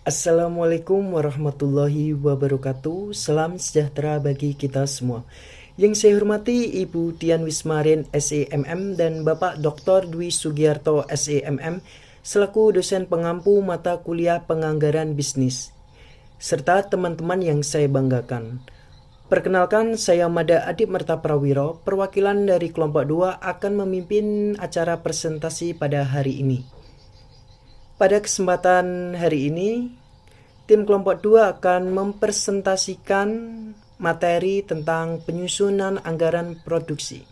Assalamualaikum warahmatullahi wabarakatuh. Salam sejahtera bagi kita semua. Yang saya hormati Ibu Tian Wismarin SEMM dan Bapak Dr. Dwi Sugiarto SEMM selaku dosen pengampu mata kuliah penganggaran bisnis, serta teman-teman yang saya banggakan. Perkenalkan, saya Mada Adip Merta Prawiro, perwakilan dari kelompok 2 akan memimpin acara presentasi pada hari ini. Pada kesempatan hari ini, tim kelompok 2 akan mempresentasikan materi tentang penyusunan anggaran produksi.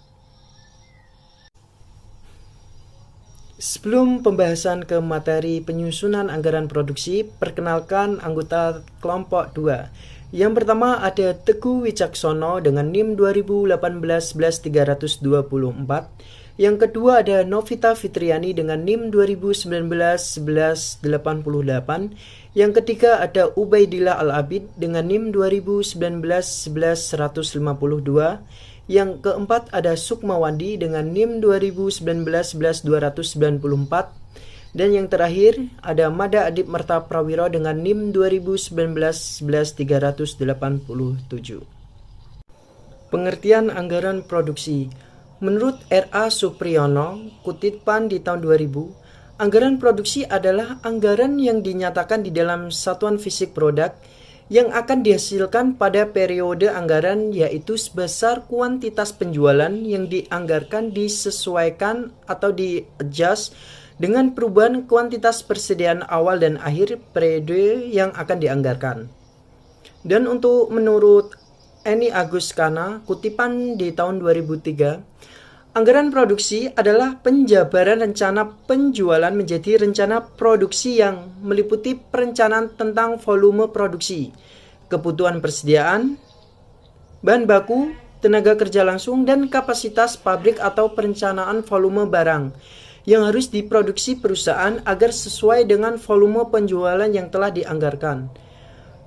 Sebelum pembahasan ke materi penyusunan anggaran produksi, perkenalkan anggota kelompok 2. Yang pertama ada Teguh Wicaksono dengan NIM 2018-11324. Yang kedua ada Novita Fitriani dengan NIM 2019-1188. Yang ketiga ada Ubaidillah Al-Abid dengan NIM 2019-11-152. Yang keempat ada Sukmawandi dengan NIM 2019-11-294. Dan yang terakhir ada Mada Adip Merta Prawiro dengan NIM 2019-11-387. Pengertian anggaran produksi. Menurut R.A. Supriyono, Kutipan di tahun 2000, anggaran produksi adalah anggaran yang dinyatakan di dalam satuan fisik produk yang akan dihasilkan pada periode anggaran, yaitu sebesar kuantitas penjualan yang dianggarkan disesuaikan atau di-adjust dengan perubahan kuantitas persediaan awal dan akhir periode yang akan dianggarkan. Dan untuk menurut Eni Aguskana, Kutipan di tahun 2003, anggaran produksi adalah penjabaran rencana penjualan menjadi rencana produksi yang meliputi perencanaan tentang volume produksi, kebutuhan persediaan, bahan baku, tenaga kerja langsung, dan kapasitas pabrik atau perencanaan volume barang yang harus diproduksi perusahaan agar sesuai dengan volume penjualan yang telah dianggarkan.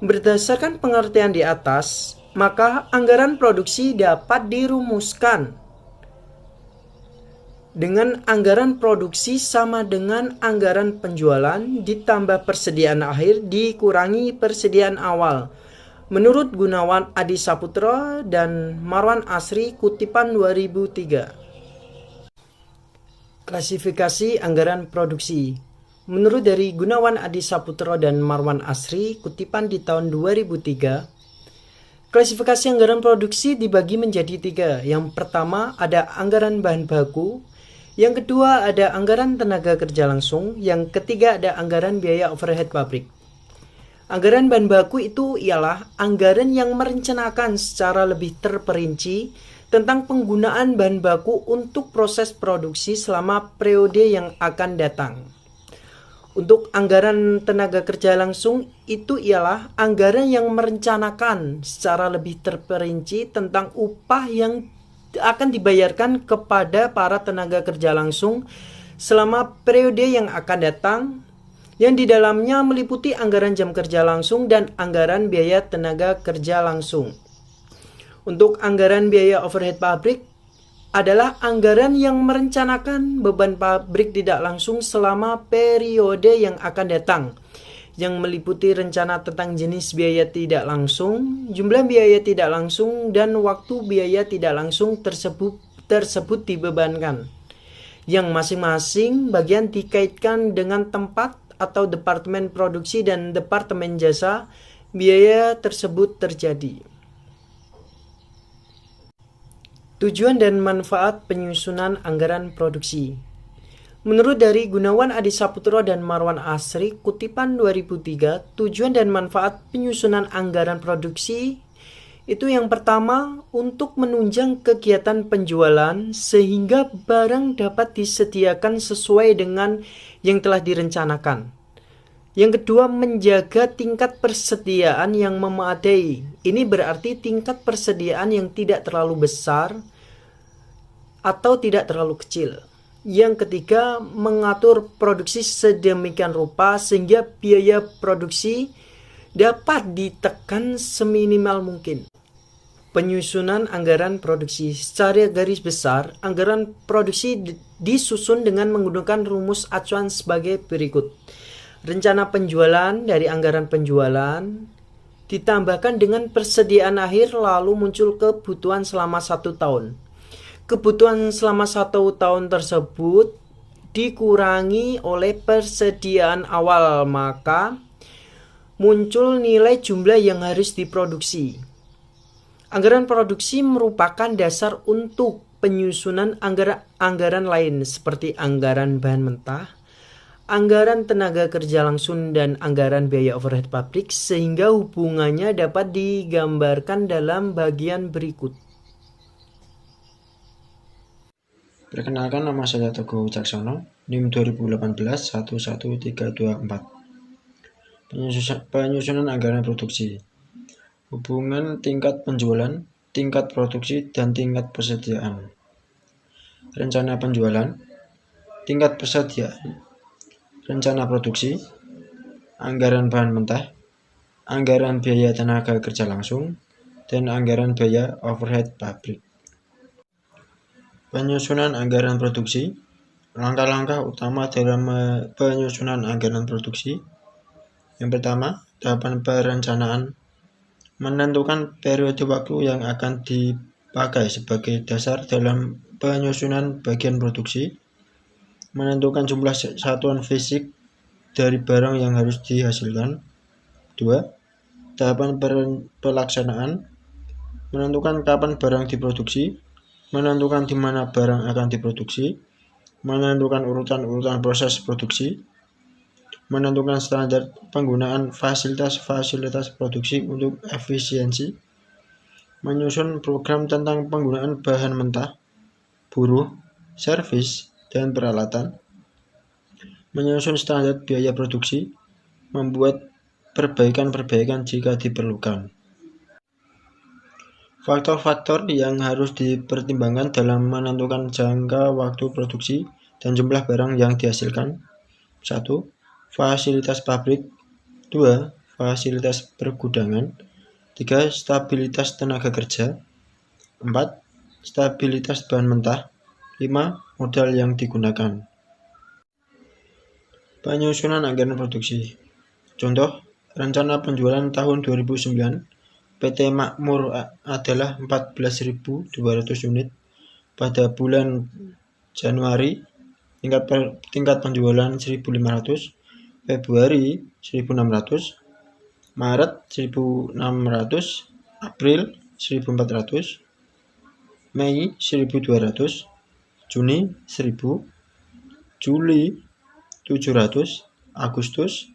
Berdasarkan pengertian di atas, maka anggaran produksi dapat dirumuskan dengan anggaran produksi sama dengan anggaran penjualan ditambah persediaan akhir dikurangi persediaan awal. Menurut Gunawan Adi Saputra dan Marwan Asri, Kutipan 2003. Klasifikasi anggaran produksi. Menurut dari Gunawan Adi Saputra dan Marwan Asri, Kutipan di tahun 2003, klasifikasi anggaran produksi dibagi menjadi 3. Yang pertama ada anggaran bahan baku, yang kedua ada anggaran tenaga kerja langsung, yang ketiga ada anggaran biaya overhead pabrik. Anggaran bahan baku itu ialah anggaran yang merencanakan secara lebih terperinci tentang penggunaan bahan baku untuk proses produksi selama periode yang akan datang. Untuk anggaran tenaga kerja langsung itu ialah anggaran yang merencanakan secara lebih terperinci tentang upah yang akan dibayarkan kepada para tenaga kerja langsung selama periode yang akan datang, yang di dalamnya meliputi anggaran jam kerja langsung dan anggaran biaya tenaga kerja langsung. Untuk anggaran biaya overhead pabrik adalah anggaran yang merencanakan beban pabrik tidak langsung selama periode yang akan datang, yang meliputi rencana tentang jenis biaya tidak langsung, jumlah biaya tidak langsung, dan waktu biaya tidak langsung tersebut dibebankan, yang masing-masing bagian dikaitkan dengan tempat atau departemen produksi dan departemen jasa biaya tersebut terjadi. Tujuan dan manfaat penyusunan anggaran produksi. Menurut dari Gunawan Adi Saputro dan Marwan Asri, Kutipan 2003, tujuan dan manfaat penyusunan anggaran produksi itu yang pertama untuk menunjang kegiatan penjualan sehingga barang dapat disediakan sesuai dengan yang telah direncanakan. Yang kedua, menjaga tingkat persediaan yang memadai. Ini berarti tingkat persediaan yang tidak terlalu besar atau tidak terlalu kecil. Yang ketiga, mengatur produksi sedemikian rupa sehingga biaya produksi dapat ditekan seminimal mungkin. Penyusunan anggaran produksi. Secara garis besar, anggaran produksi disusun dengan menggunakan rumus acuan sebagai berikut. Rencana penjualan dari anggaran penjualan ditambahkan dengan persediaan akhir, lalu muncul kebutuhan selama 1 tahun. Kebutuhan selama 1 tahun tersebut dikurangi oleh persediaan awal, maka muncul nilai jumlah yang harus diproduksi. Anggaran produksi merupakan dasar untuk penyusunan anggaran lain seperti anggaran bahan mentah, anggaran tenaga kerja langsung, dan anggaran biaya overhead pabrik, sehingga hubungannya dapat digambarkan dalam bagian berikut. Perkenalkan, nama saya Teguh Wicaksono, NIM 2018 11324. Penyusunan anggaran produksi. Hubungan tingkat penjualan, tingkat produksi, dan tingkat persediaan. Rencana penjualan, tingkat persediaan, rencana produksi, anggaran bahan mentah, anggaran biaya tenaga kerja langsung, dan anggaran biaya overhead pabrik. Penyusunan anggaran produksi. Langkah-langkah utama dalam penyusunan anggaran produksi. Yang pertama, tahapan perencanaan. Menentukan periode waktu yang akan dipakai sebagai dasar dalam penyusunan bagian produksi. Menentukan jumlah satuan fisik dari barang yang harus dihasilkan. 2. Tahapan pelaksanaan. Menentukan kapan barang diproduksi. Menentukan di mana barang akan diproduksi. Menentukan urutan proses produksi. Menentukan standar penggunaan fasilitas produksi untuk efisiensi. Menyusun program tentang penggunaan bahan mentah, buruh, servis, dan peralatan. Menyusun standar biaya produksi. Membuat perbaikan jika diperlukan. Faktor-faktor yang harus dipertimbangkan dalam menentukan jangka waktu produksi dan jumlah barang yang dihasilkan. 1. Fasilitas pabrik. 2. Fasilitas pergudangan. 3. Stabilitas tenaga kerja. 4. Stabilitas bahan mentah. 5. Modal yang digunakan. Penyusunan anggaran produksi. Contoh, rencana penjualan tahun 2009 PT Makmur adalah 14.200 unit pada bulan Januari, tingkat penjualan 1.500, Februari 1.600, Maret 1.600, April 1.400, Mei 1.200, Juni 1.000, Juli 700, Agustus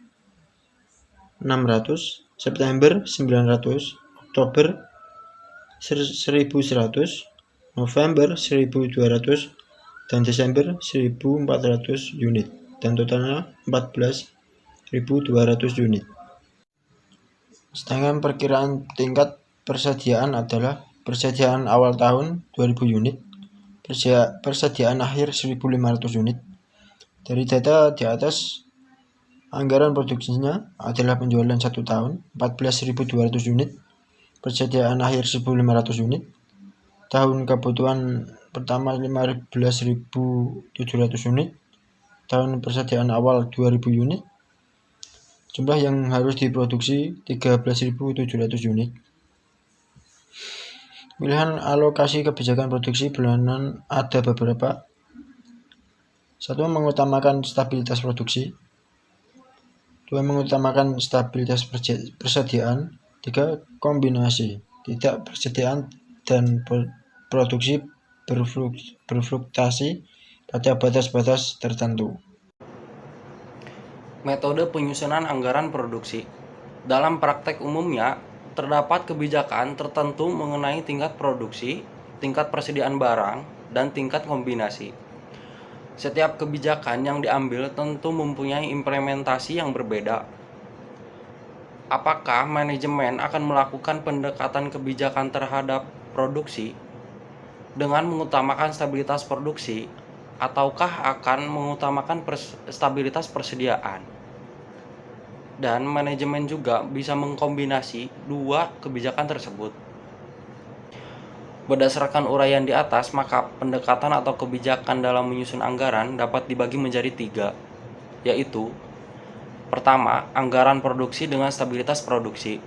600, September 900, Oktober 1.100, November 1.200, dan Desember 1.400 unit, dan totalnya 14.200 unit. Sedangkan perkiraan tingkat persediaan adalah persediaan awal tahun 2.000 unit, persediaan akhir 1.500 unit. Dari data di atas, anggaran produksinya adalah penjualan 1 tahun 14.200 unit, persediaan akhir 1.500 unit, tahun kebutuhan pertama 15.700 unit, tahun persediaan awal 2.000 unit, jumlah yang harus diproduksi 13.700 unit. Pilihan alokasi kebijakan produksi bulanan ada beberapa. 1. Mengutamakan stabilitas produksi. 2. Mengutamakan stabilitas persediaan. 3. Kombinasi, tidak persediaan dan produksi berfluktuasi pada batas-batas tertentu. Metode penyusunan anggaran produksi. Dalam praktek umumnya, terdapat kebijakan tertentu mengenai tingkat produksi, tingkat persediaan barang, dan tingkat kombinasi. Setiap kebijakan yang diambil tentu mempunyai implementasi yang berbeda. Apakah manajemen akan melakukan pendekatan kebijakan terhadap produksi dengan mengutamakan stabilitas produksi, ataukah akan mengutamakan stabilitas persediaan? Dan manajemen juga bisa mengkombinasi dua kebijakan tersebut. Berdasarkan uraian di atas, maka pendekatan atau kebijakan dalam menyusun anggaran dapat dibagi menjadi 3, yaitu Pertama, anggaran produksi dengan stabilitas produksi.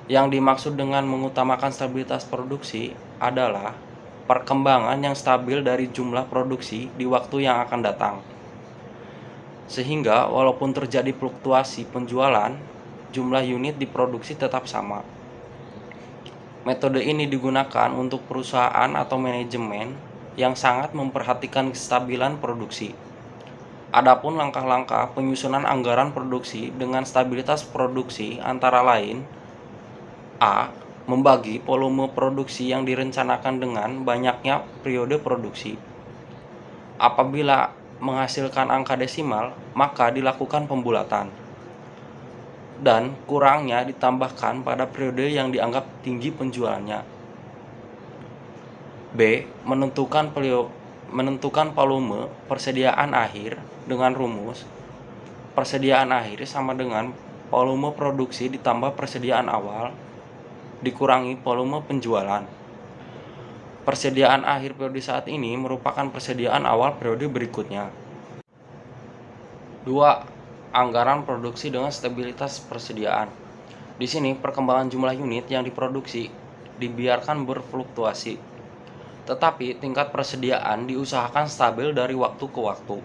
Yang dimaksud dengan mengutamakan stabilitas produksi adalah perkembangan yang stabil dari jumlah produksi di waktu yang akan datang. Sehingga walaupun terjadi fluktuasi penjualan, jumlah unit diproduksi tetap sama. Metode ini digunakan untuk perusahaan atau manajemen yang sangat memperhatikan kestabilan produksi. Adapun langkah-langkah penyusunan anggaran produksi dengan stabilitas produksi antara lain: A. Membagi volume produksi yang direncanakan dengan banyaknya periode produksi. Apabila menghasilkan angka desimal, maka dilakukan pembulatan. Dan kurangnya ditambahkan pada periode yang dianggap tinggi penjualannya. B. Menentukan volume persediaan akhir dengan rumus persediaan akhir sama dengan volume produksi ditambah persediaan awal dikurangi volume penjualan. Persediaan akhir periode saat ini merupakan persediaan awal periode berikutnya. 2. Anggaran produksi dengan stabilitas persediaan. Di sini perkembangan jumlah unit yang diproduksi dibiarkan berfluktuasi, tetapi tingkat persediaan diusahakan stabil dari waktu ke waktu.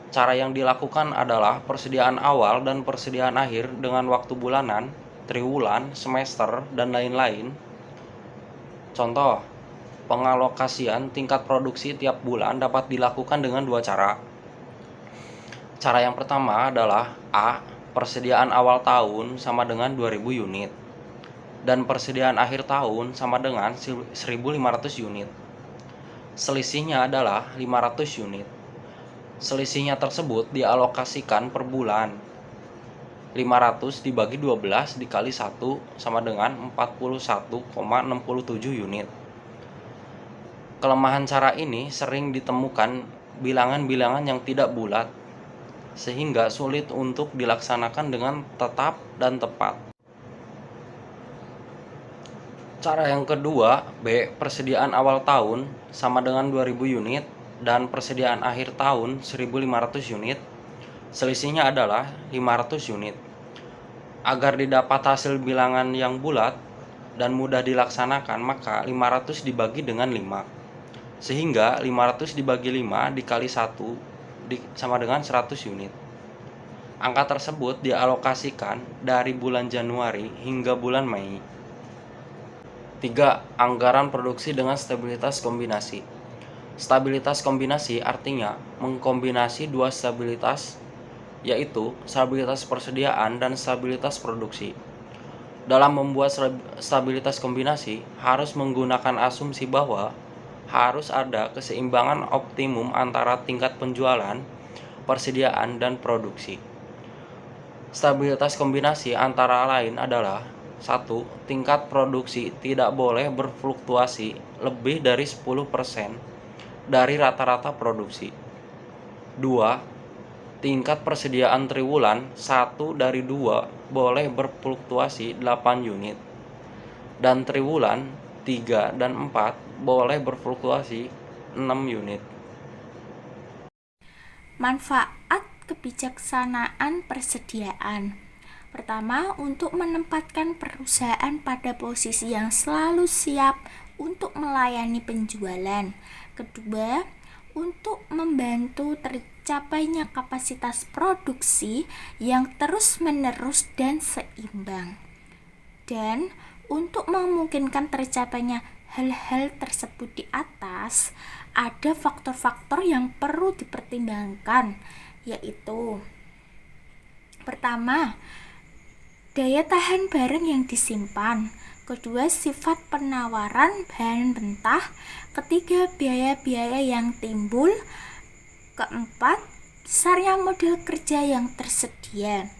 Cara yang dilakukan adalah persediaan awal dan persediaan akhir dengan waktu bulanan, triwulan, semester, dan lain-lain. Contoh, pengalokasian tingkat produksi tiap bulan dapat dilakukan dengan dua cara. Cara yang pertama adalah A. Persediaan awal tahun sama dengan 2000 unit dan persediaan akhir tahun sama dengan 1500 unit. Selisihnya adalah 500 unit. Selisihnya tersebut dialokasikan per bulan. 500 dibagi 12 dikali 1 sama dengan 41,67 unit. Kelemahan cara ini sering ditemukan bilangan-bilangan yang tidak bulat, sehingga sulit untuk dilaksanakan dengan tetap dan tepat. Cara yang kedua, B. Persediaan awal tahun sama dengan 2000 unit dan persediaan akhir tahun 1500 unit. Selisihnya adalah 500 unit. Agar didapat hasil bilangan yang bulat dan mudah dilaksanakan, maka 500 dibagi dengan 5. Sehingga 500 dibagi 5 dikali 1 sama dengan 100 unit. Angka tersebut dialokasikan dari bulan Januari hingga bulan Mei. 3. Anggaran produksi dengan stabilitas kombinasi. Stabilitas kombinasi artinya mengkombinasi dua stabilitas, yaitu stabilitas persediaan dan stabilitas produksi. Dalam membuat stabilitas kombinasi, harus menggunakan asumsi bahwa harus ada keseimbangan optimum antara tingkat penjualan, persediaan, dan produksi. Stabilitas kombinasi antara lain adalah: 1. Tingkat produksi tidak boleh berfluktuasi lebih dari 10% dari rata-rata produksi. 2. Tingkat persediaan triwulan 1 dari 2 boleh berfluktuasi 8 unit. Dan triwulan 3 dan 4 boleh berfluktuasi 6 unit. Manfaat kebijaksanaan persediaan. Pertama, untuk menempatkan perusahaan pada posisi yang selalu siap untuk melayani penjualan. Kedua, untuk membantu tercapainya kapasitas produksi yang terus-menerus dan seimbang. Dan untuk memungkinkan tercapainya hal-hal tersebut di atas, ada faktor-faktor yang perlu dipertimbangkan, yaitu: pertama, daya tahan barang yang disimpan. Kedua, sifat penawaran bahan mentah. Ketiga, biaya-biaya yang timbul. Keempat, besarnya modal kerja yang tersedia.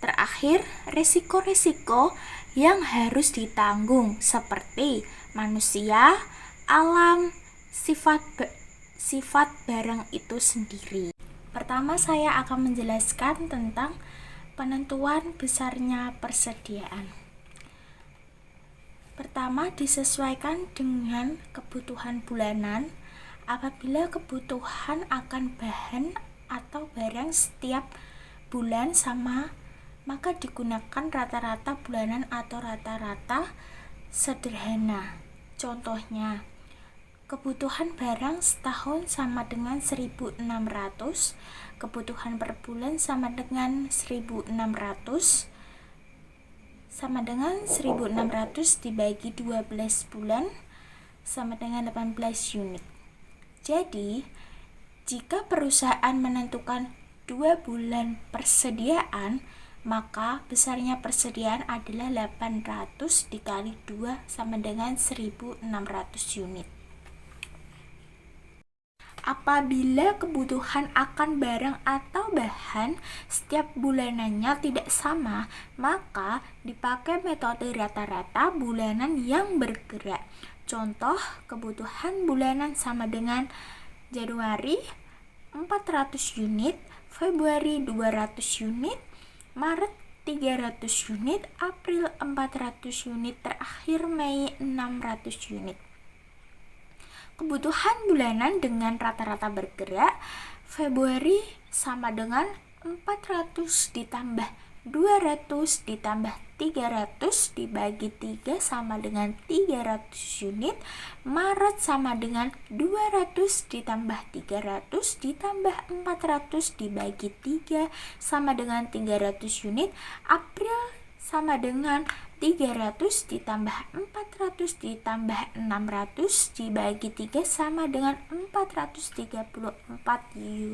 Terakhir, resiko-resiko yang harus ditanggung seperti manusia, alam, sifat barang itu sendiri. Pertama, saya akan menjelaskan tentang penentuan besarnya persediaan. Pertama, disesuaikan dengan kebutuhan bulanan. Apabila kebutuhan akan bahan atau barang setiap bulan sama, maka digunakan rata-rata bulanan atau rata-rata sederhana. Contohnya, kebutuhan barang setahun sama dengan 1.600, kebutuhan per bulan sama dengan 1.600, sama dengan 1.600 dibagi 12 bulan sama dengan 18 unit. Jadi, jika perusahaan menentukan 2 bulan persediaan, maka besarnya persediaan adalah 800 dikali 2 sama dengan 1.600 unit. Apabila kebutuhan akan barang atau bahan setiap bulanannya tidak sama, maka dipakai metode rata-rata bulanan yang bergerak. Contoh, kebutuhan bulanan sama dengan Januari 400 unit, Februari 200 unit, Maret 300 unit, April 400 unit, terakhir Mei 600 unit. Kebutuhan bulanan dengan rata-rata bergerak, Februari sama dengan 400 ditambah 200 ditambah 300 dibagi 3 sama dengan 300 unit, Maret sama dengan 200 ditambah 300 ditambah 400 dibagi 3 sama dengan 300 unit, April sama dengan 300 ditambah 400 ditambah 600 dibagi 3 sama dengan 434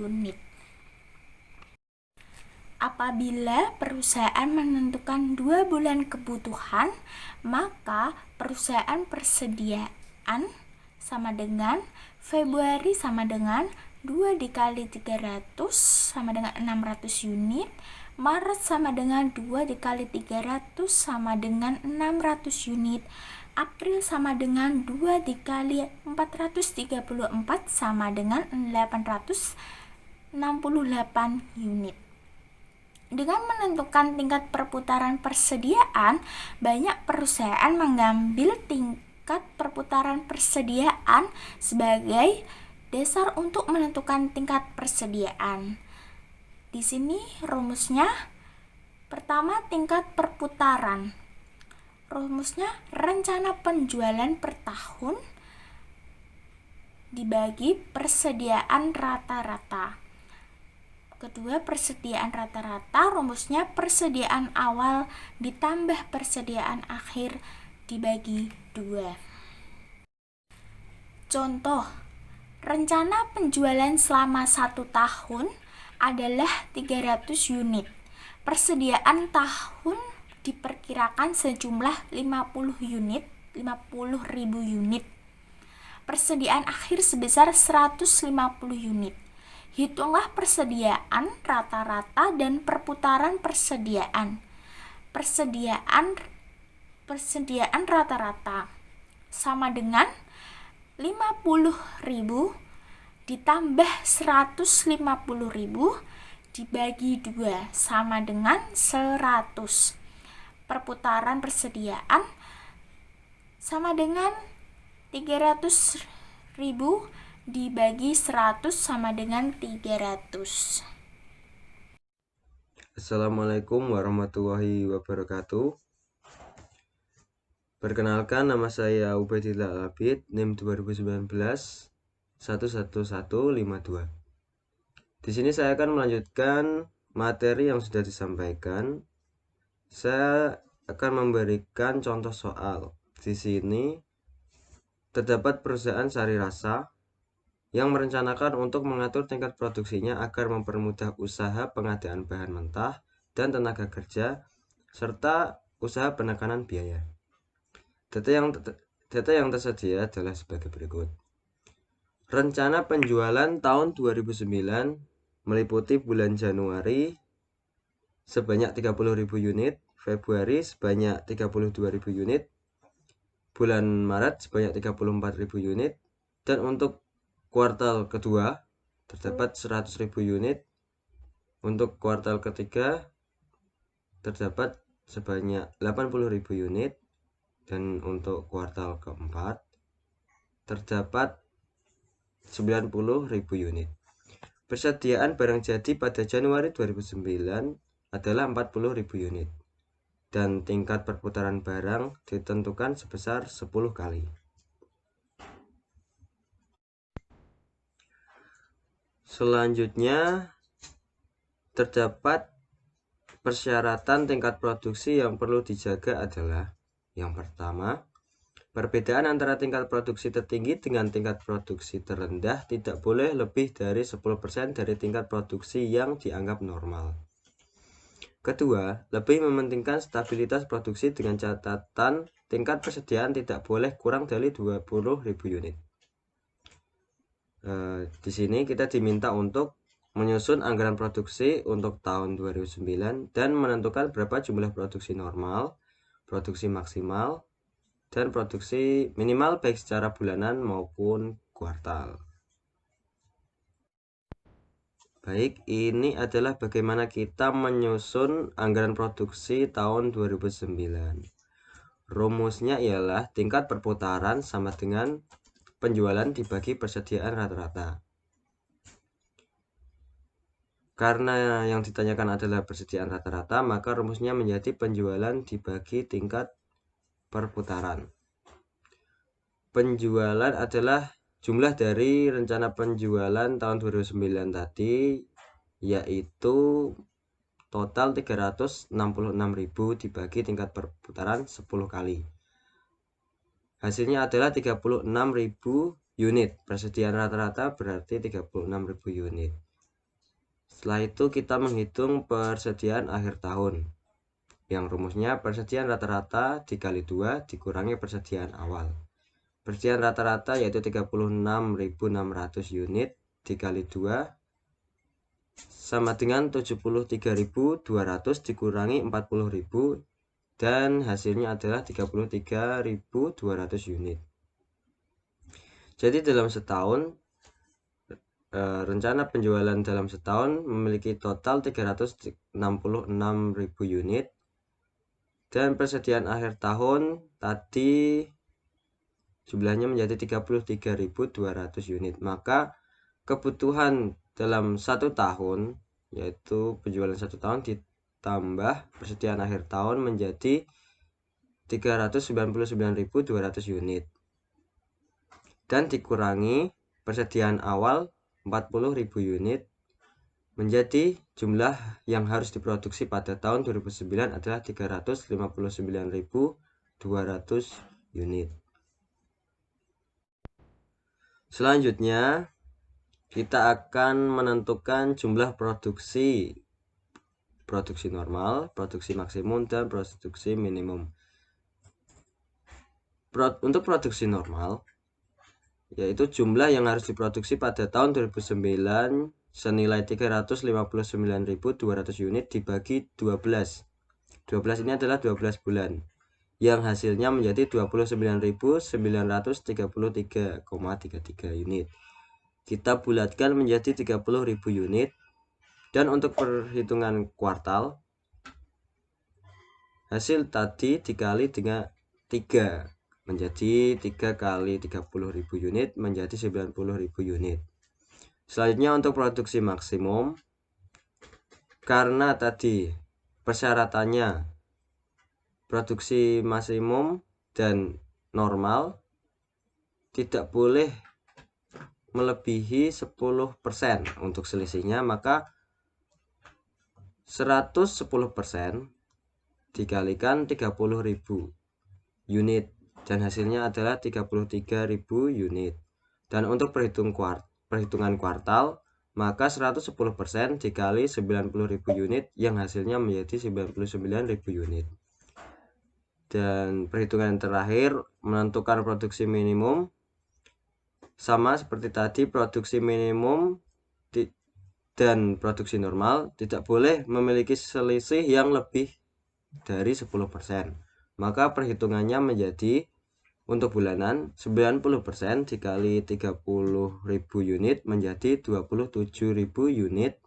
unit. Apabila perusahaan menentukan 2 bulan kebutuhan, maka perusahaan persediaan sama dengan Februari sama dengan 2 dikali 300 sama dengan 600 unit, Maret sama dengan 2 dikali 300 sama dengan 600 unit, April sama dengan 2 dikali 434 sama dengan 868 unit. Dengan menentukan tingkat perputaran persediaan, banyak perusahaan mengambil tingkat perputaran persediaan sebagai dasar untuk menentukan tingkat persediaan. Di sini rumusnya, pertama tingkat perputaran. Rumusnya rencana penjualan per tahun dibagi persediaan rata-rata. Kedua, persediaan rata-rata, rumusnya persediaan awal ditambah persediaan akhir dibagi 2. Contoh, rencana penjualan selama 1 tahun adalah 300 unit. Persediaan tahun diperkirakan sejumlah 50.000 unit. Persediaan akhir sebesar 150 unit. Hitunglah persediaan rata-rata dan perputaran persediaan. Persediaan rata-rata sama dengan 50.000 ditambah 150.000 dibagi 2 sama dengan 100. Perputaran persediaan sama dengan 300.000 dibagi 100 sama dengan 300. Assalamualaikum warahmatullahi wabarakatuh. Perkenalkan, nama saya Ubaidillah Al-Abid, NIM 2019 11152. Di sini saya akan melanjutkan materi yang sudah disampaikan. Saya akan memberikan contoh soal. Di sini terdapat perusahaan sari rasa yang merencanakan untuk mengatur tingkat produksinya agar mempermudah usaha pengadaan bahan mentah dan tenaga kerja serta usaha penekanan biaya. Data yang tersedia adalah sebagai berikut. Rencana penjualan tahun 2009 meliputi bulan Januari sebanyak 30.000 unit, Februari sebanyak 32.000 unit, bulan Maret sebanyak 34.000 unit, dan untuk kuartal kedua terdapat 100.000 unit, untuk kuartal ketiga terdapat sebanyak 80.000 unit, dan untuk kuartal keempat terdapat 90.000 unit. Persediaan barang jadi pada Januari 2009 adalah 40.000 unit dan tingkat perputaran barang ditentukan sebesar 10 kali. Selanjutnya terdapat persyaratan tingkat produksi yang perlu dijaga adalah: yang pertama, perbedaan antara tingkat produksi tertinggi dengan tingkat produksi terendah tidak boleh lebih dari 10% dari tingkat produksi yang dianggap normal. Kedua, lebih mementingkan stabilitas produksi dengan catatan tingkat persediaan tidak boleh kurang dari 20.000 unit. Di sini kita diminta untuk menyusun anggaran produksi untuk tahun 2009 dan menentukan berapa jumlah produksi normal, produksi maksimal, dan produksi minimal baik secara bulanan maupun kuartal. Baik, ini adalah bagaimana kita menyusun anggaran produksi tahun 2009. Rumusnya ialah tingkat perputaran sama dengan penjualan dibagi persediaan rata-rata. Karena yang ditanyakan adalah persediaan rata-rata, maka rumusnya menjadi penjualan dibagi tingkat perputaran. Penjualan adalah jumlah dari rencana penjualan tahun 2009 tadi, yaitu total 366.000 dibagi tingkat perputaran 10 kali. Hasilnya adalah 36.000 unit. Persediaan rata-rata berarti 36.000 unit. Setelah itu kita menghitung persediaan akhir tahun, yang rumusnya persediaan rata-rata dikali 2 dikurangi persediaan awal. Persediaan rata-rata yaitu 36.600 unit dikali 2 sama dengan 73.200 dikurangi 40.000, dan hasilnya adalah 33.200 unit. Jadi dalam setahun, rencana penjualan dalam setahun memiliki total 366.000 unit, dan persediaan akhir tahun tadi jumlahnya menjadi 33.200 unit. Maka kebutuhan dalam satu tahun, yaitu penjualan satu tahun ditambah persediaan akhir tahun menjadi 399.200 unit, dan dikurangi persediaan awal 40.000 unit, menjadi jumlah yang harus diproduksi pada tahun 2009 adalah 359.200 unit. Selanjutnya kita akan menentukan jumlah produksi normal, produksi maksimum, dan produksi minimum. Untuk produksi normal, yaitu jumlah yang harus diproduksi pada tahun 2009 senilai 359.200 unit dibagi 12. 12 ini adalah 12 bulan, yang hasilnya menjadi 29.933,33 unit. Kita bulatkan menjadi 30.000 unit, dan untuk perhitungan kuartal, hasil tadi dikali dengan 3 menjadi 3 kali 30.000 unit menjadi 90.000 unit. Selanjutnya untuk produksi maksimum, karena tadi persyaratannya produksi maksimum dan normal tidak boleh melebihi 10%. Untuk selisihnya, maka 110% dikalikan 30.000 unit, dan hasilnya adalah 33.000 unit. Dan untuk perhitungan kuartal, maka 110% dikali 90.000 unit, yang hasilnya menjadi 99.000 unit. Dan perhitungan terakhir, menentukan produksi minimum, sama seperti tadi, produksi minimum dan produksi normal tidak boleh memiliki selisih yang lebih dari 10%. Maka perhitungannya menjadi untuk bulanan 90% dikali 30.000 unit menjadi 27.000 unit,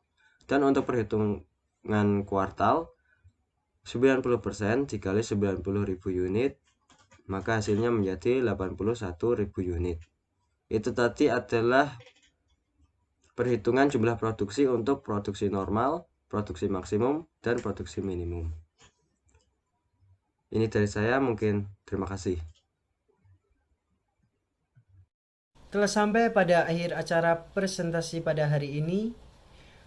dan untuk perhitungan kuartal 90% dikali 90.000 unit, maka hasilnya menjadi 81.000 unit. Itu tadi adalah perhitungan jumlah produksi untuk produksi normal, produksi maksimum, dan produksi minimum. Ini dari saya, mungkin. Terima kasih. Telah sampai pada akhir acara presentasi pada hari ini.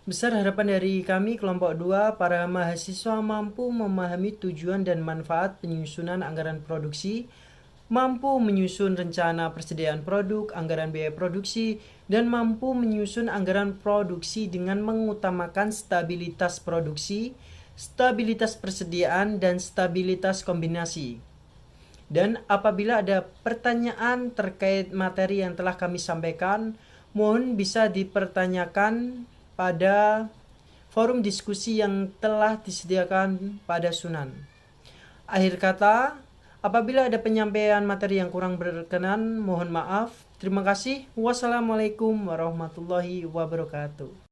Besar harapan dari kami kelompok 2, para mahasiswa mampu memahami tujuan dan manfaat penyusunan anggaran produksi, mampu menyusun rencana persediaan produk, anggaran biaya produksi, dan mampu menyusun anggaran produksi dengan mengutamakan stabilitas produksi, stabilitas persediaan, dan stabilitas kombinasi. Dan apabila ada pertanyaan terkait materi yang telah kami sampaikan, mohon bisa dipertanyakan pada forum diskusi yang telah disediakan pada Sunan. Akhir kata, apabila ada penyampaian materi yang kurang berkenan, mohon maaf. Terima kasih. Wassalamualaikum warahmatullahi wabarakatuh.